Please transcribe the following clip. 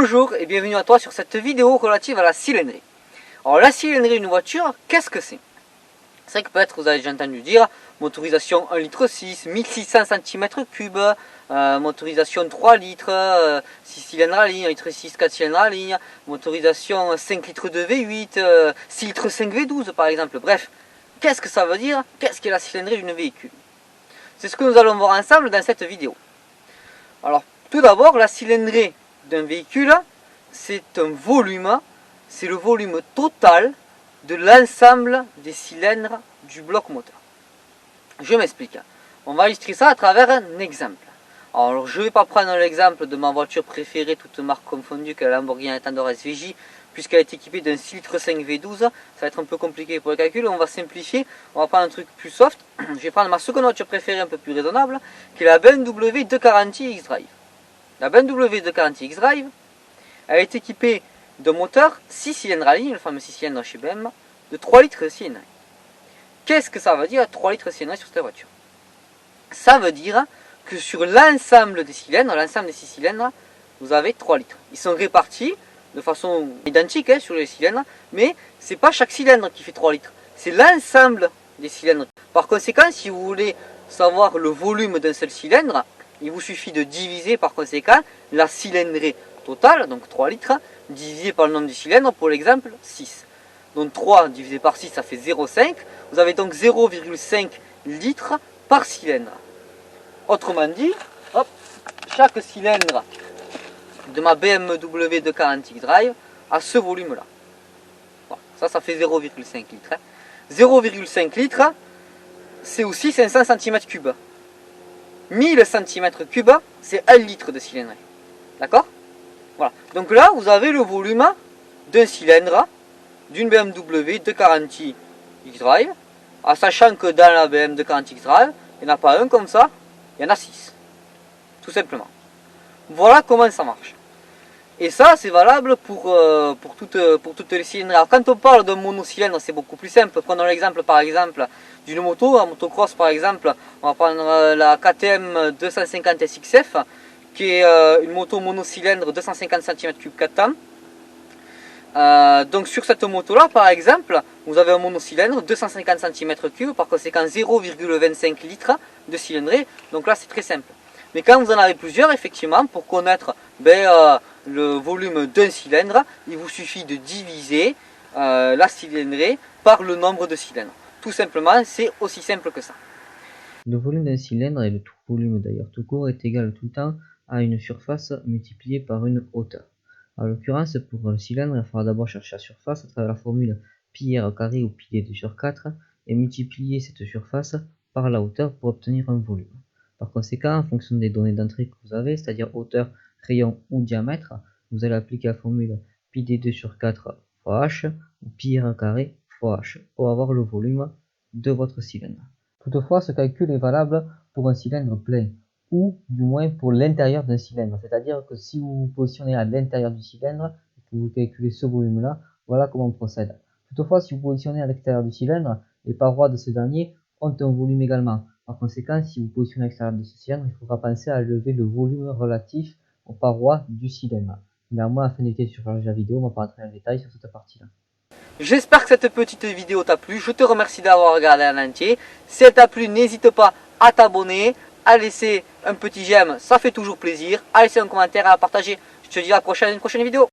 Bonjour et bienvenue à toi sur cette vidéo relative à la cylindrée. Alors la cylindrée d'une voiture, qu'est-ce que c'est? C'est vrai que peut-être vous avez déjà entendu dire motorisation 1,6 litre, 1600 cm3, motorisation 3 litres, 6 cylindres à ligne, 1,6 litre, 4 cylindres à ligne, motorisation 5 litres de V8, 6 litres 5 V12 par exemple. Bref, qu'est-ce que ça veut dire? Qu'est-ce qu'est la cylindrée d'une véhicule? C'est ce que nous allons voir ensemble dans cette vidéo. Alors tout d'abord, la cylindrée d'un véhicule, c'est un volume, c'est le volume total de l'ensemble des cylindres du bloc moteur. Je m'explique. On va illustrer ça à travers un exemple. Alors je ne vais pas prendre l'exemple de ma voiture préférée, toute marque confondue, que la Lamborghini Aventador SVJ, puisqu'elle est équipée d'un 6 litres 5 V12. Ça va être un peu compliqué pour le calcul, on va simplifier, on va prendre un truc plus soft. Je vais prendre ma seconde voiture préférée un peu plus raisonnable, qui est la BMW 240 X-Drive. La BMW 240 X-Drive, elle est équipée d'un moteur 6 cylindres à ligne, le fameux 6 cylindres chez BMW, de 3 litres de cylindrée. Qu'est-ce que ça veut dire 3 litres de cylindrée sur cette voiture? Ça veut dire que sur l'ensemble des cylindres, l'ensemble des 6 cylindres, vous avez 3 litres. Ils sont répartis de façon identique sur les cylindres, mais c'est pas chaque cylindre qui fait 3 litres, c'est l'ensemble des cylindres. Par conséquent, si vous voulez savoir le volume d'un seul cylindre, il vous suffit de diviser par conséquent la cylindrée totale, donc 3 litres, divisé par le nombre de cylindres, pour l'exemple 6. Donc 3 divisé par 6, ça fait 0,5. Vous avez donc 0,5 litres par cylindre. Autrement dit, hop, chaque cylindre de ma BMW 240 X-Drive a ce volume-là. Voilà, ça fait 0,5 litres. 0,5 litres, c'est aussi 500 cm3. 1000 cm3, c'est 1 litre de cylindrée. D'accord? Voilà. Donc là, vous avez le volume d'un cylindre d'une BMW 240 X-Drive, en sachant que dans la BMW 240 X-Drive, il n'y en a pas un comme ça, il y en a 6. Tout simplement. Voilà comment ça marche. Et ça, c'est valable pour toutes les cylindrées. Alors quand on parle d'un monocylindre, c'est beaucoup plus simple. Prenons l'exemple par exemple d'une moto, en motocross par exemple, on va prendre la KTM 250 SXF, qui est une moto monocylindre 250 cm3 4 temps. Donc sur cette moto là par exemple, vous avez un monocylindre 250 cm3, par conséquent 0,25 litres de cylindrée. Donc là c'est très simple. Mais quand vous en avez plusieurs, effectivement, pour connaître le volume d'un cylindre, il vous suffit de diviser la cylindrée par le nombre de cylindres. Tout simplement, c'est aussi simple que ça. Le volume d'un cylindre, et le tout volume d'ailleurs tout court, est égal tout le temps à une surface multipliée par une hauteur. En l'occurrence, pour le cylindre, il faudra d'abord chercher la surface à travers la formule pi r carré ou pi d2 sur 4 et multiplier cette surface par la hauteur pour obtenir un volume. Par conséquent, en fonction des données d'entrée que vous avez, c'est-à-dire hauteur, rayon ou diamètre, vous allez appliquer la formule pi d2 sur 4 fois h ou pi r carré fois h pour avoir le volume de votre cylindre. Toutefois, ce calcul est valable pour un cylindre plein, ou du moins pour l'intérieur d'un cylindre. C'est-à-dire que si vous vous positionnez à l'intérieur du cylindre et que vous calculez ce volume-là, voilà comment on procède. Toutefois, si vous vous positionnez à l'extérieur du cylindre, les parois de ce dernier ont un volume également. Par conséquent, si vous positionnez à l'extérieur de ce cylindre, il faudra penser à lever le volume relatif aux parois du cylindre. Néanmoins, afin d'éviter de surcharger la vidéo, on va pas entrer en détail sur cette partie-là. J'espère que cette petite vidéo t'a plu. Je te remercie d'avoir regardé en entier. Si elle t'a plu, n'hésite pas à t'abonner, à laisser un petit j'aime, ça fait toujours plaisir, à laisser un commentaire, à partager. Je te dis à la prochaine, une prochaine vidéo.